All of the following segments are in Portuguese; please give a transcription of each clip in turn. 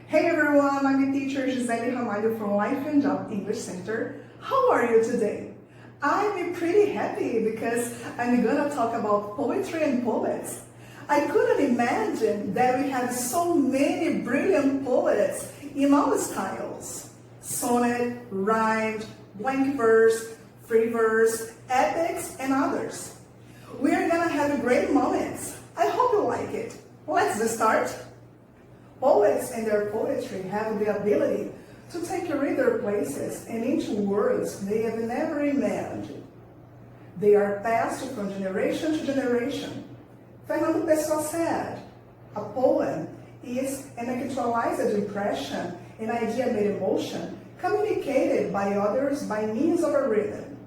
Hey everyone, I'm the teacher Giselle Ramalho from Life and Job English Center. How are you today? I'm pretty happy because I'm gonna talk about poetry and poets. I couldn't imagine that we have so many brilliant poets in all styles. Sonnet, rhymed, blank verse, free verse, epics, and others. We're gonna have great moments. I hope you like it. Let's start. Poets and their poetry have the ability to take a reader places and into worlds they have never imagined. They are passed from generation to generation. Fernando Pessoa said, "A poem is an actualized impression, an idea-made emotion, communicated by others by means of a rhythm.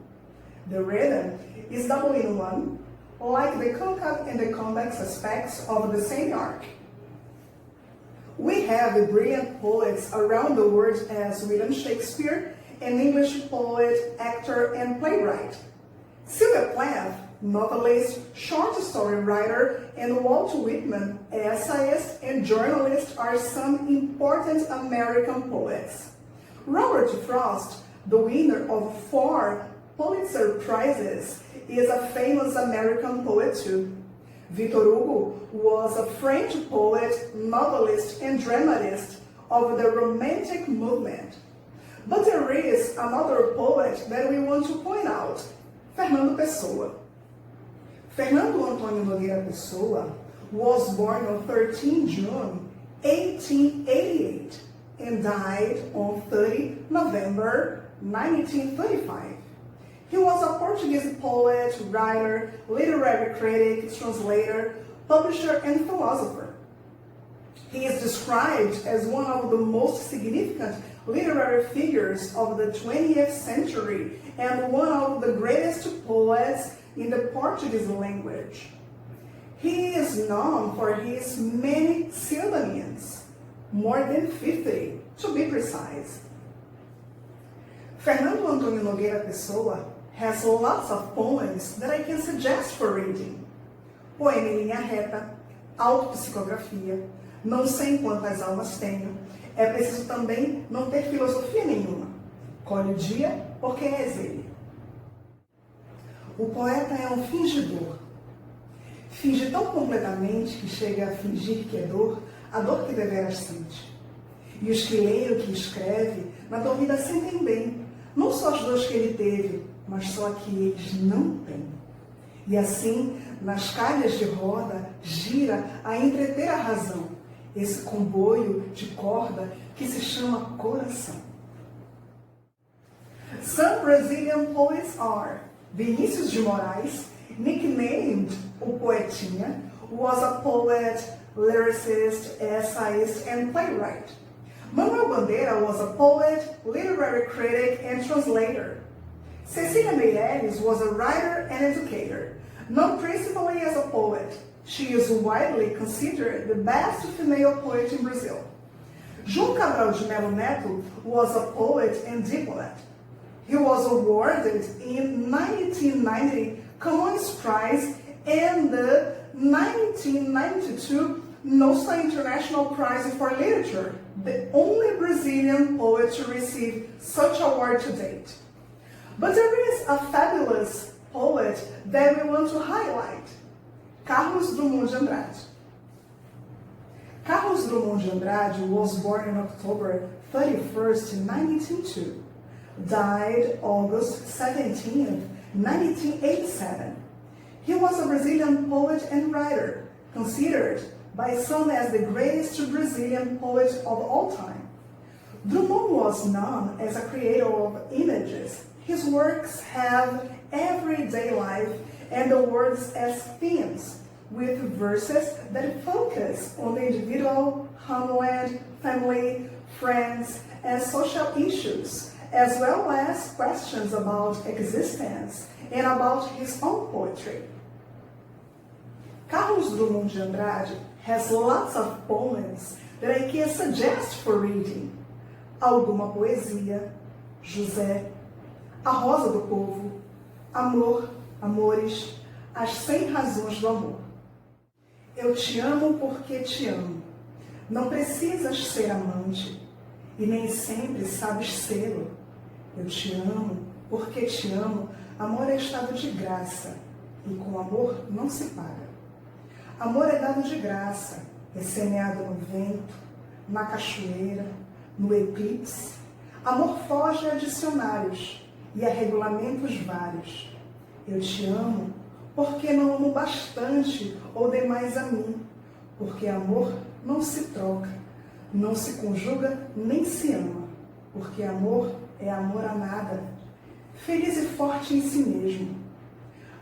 The rhythm is double in one, like the concave and the convex aspects of the same arc." We have brilliant poets around the world as William Shakespeare, an English poet, actor, and playwright. Sylvia Plath, novelist, short story writer, and Walt Whitman, essayist and journalist are some important American poets. Robert Frost, the winner of 4 Pulitzer Prizes, is a famous American poet too. Victor Hugo was a French poet, novelist, and dramatist of the Romantic movement. But there is another poet that we want to point out, Fernando Pessoa. Fernando Antônio Nogueira Pessoa was born on 13 June 1888 and died on 30 November 1935. He was a Portuguese poet, writer, literary critic, translator, publisher, and philosopher. He is described as one of the most significant literary figures of the 20th century and one of the greatest poets in the Portuguese language. He is known for his many pseudonyms, more than 50 to be precise. Fernando Antônio Nogueira Pessoa has lots of poems that I can suggest for reading. Poema em linha reta, autopsicografia, não sei quantas almas tenho, é preciso também não ter filosofia nenhuma. Colhe o dia, porque és ele. O poeta é um fingidor. Finge tão completamente que chega a fingir que é dor, a dor que deveras sente. E os que leem o que escreve, na dúvida sentem bem, não só as dores que ele teve, mas só a que eles não têm. E assim, nas calhas de roda, gira a entreter a razão, esse comboio de corda que se chama coração. Some Brazilian poets are Vinícius de Moraes, nicknamed o Poetinha, was a poet, lyricist, essayist, and playwright. Manuel Bandeira was a poet, literary critic, and translator. Cecília Meirelles was a writer and educator, known principally as a poet. She is widely considered the best female poet in Brazil. João Cabral de Melo Neto was a poet and diplomat. He was awarded in 1990 Camões Prize and the 1992 Nossa International Prize for Literature, the only Brazilian poet to receive such award to date. But there is a fabulous poet that we want to highlight, Carlos Drummond de Andrade. Carlos Drummond de Andrade was born on October 31st, 1902, died August 17th, 1987. He was a Brazilian poet and writer, considered by some as the greatest Brazilian poet of all time. Drummond was known as a creator of images. His works have everyday life and the words as themes, with verses that focus on the individual, homeland, family, friends, and social issues, as well as questions about existence and about his own poetry. Carlos Drummond de Andrade has lots of poems that I can suggest for reading. Alguma Poesia, José, A Rosa do Povo, Amor, Amores, As 100 Razões do Amor. Eu te amo porque te amo. Não precisas ser amante e nem sempre sabes sê-lo. Eu te amo porque te amo. Amor é estado de graça e com amor não se paga. Amor é dado de graça, é semeado no vento, na cachoeira, no eclipse. Amor foge a dicionários e a regulamentos vários. Eu te amo porque não amo bastante ou demais a mim, porque amor não se troca, não se conjuga nem se ama, porque amor é amor a nada, feliz e forte em si mesmo.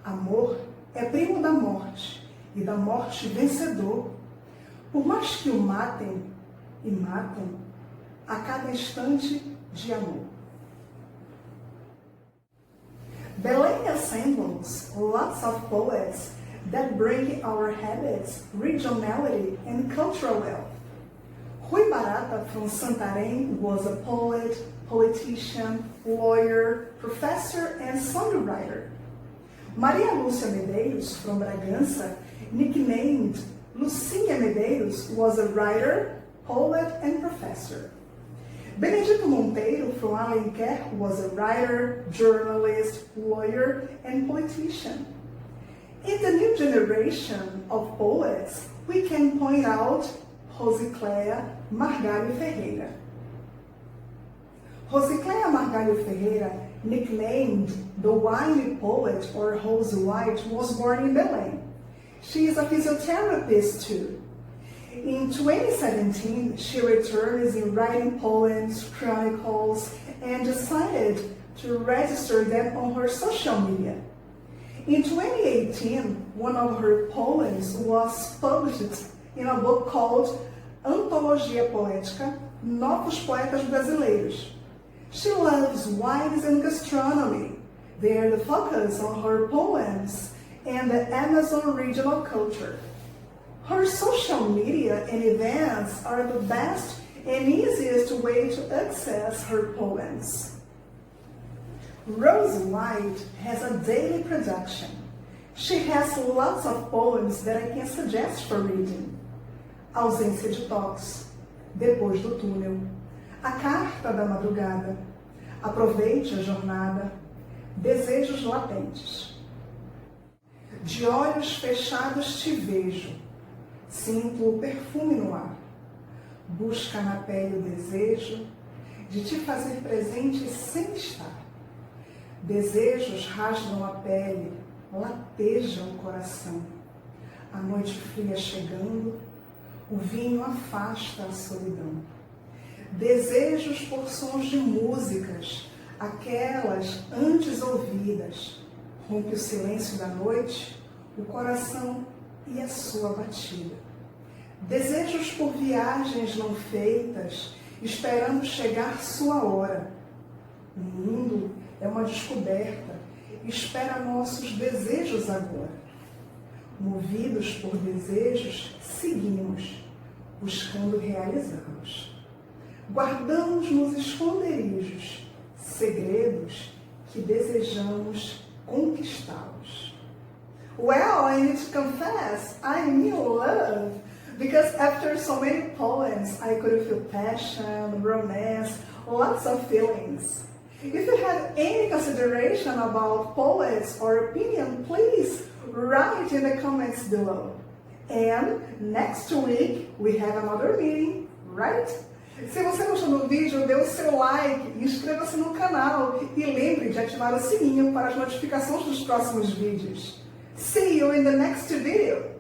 Amor é primo da morte e da morte vencedor. Por mais que o matem e matam a cada instante de amor. Belém assembles lots of poets that bring our habits, regionality, and cultural wealth. Rui Barata from Santarém was a poet, politician, lawyer, professor, and songwriter. Maria Lúcia Medeiros from Bragança, nicknamed Lucinha Medeiros, was a writer, poet, and professor. Benedito Monteiro from Alenquer was a writer, journalist, lawyer, and politician. In the new generation of poets, we can point out Rosicléia Margalho Ferreira. Rosicléia Margalho Ferreira, nicknamed the Wine Poet or Rose White, was born in Belém. She is a physiotherapist too. In 2017, she returns in writing poems, chronicles, and decided to register them on her social media. In 2018, one of her poems was published in a book called Antologia Poética, Novos Poetas Brasileiros. She loves wines and gastronomy. They are the focus on her poems and the Amazon regional culture. Her social media and events are the best and easiest way to access her poems. Rose White has a daily production. She has lots of poems that I can suggest for reading. Ausência de toques, Depois do túnel, A carta da madrugada, Aproveite a jornada, Desejos latentes. De olhos fechados te vejo, sinto o perfume no ar. Busca na pele o desejo de te fazer presente sem estar. Desejos rasgam a pele, latejam o coração. A noite fria chegando, o vinho afasta a solidão. Desejos por sons de músicas, aquelas antes ouvidas. Rompe o silêncio da noite, o coração e a sua batida. Desejos por viagens não feitas, esperando chegar sua hora. O mundo é uma descoberta, espera nossos desejos agora. Movidos por desejos, seguimos, buscando realizá-los. Guardamos nos esconderijos segredos que desejamos conquistá-los. Well, I need to confess, I'm in love, because after so many poems, I could feel passion, romance, lots of feelings. If you have any consideration about poets or opinion, please write in the comments below. And next week, we have another meeting, right? Se você gostou do vídeo, dê o seu like, inscreva-se no canal e lembre de ativar o sininho para as notificações dos próximos vídeos. See you in the next video!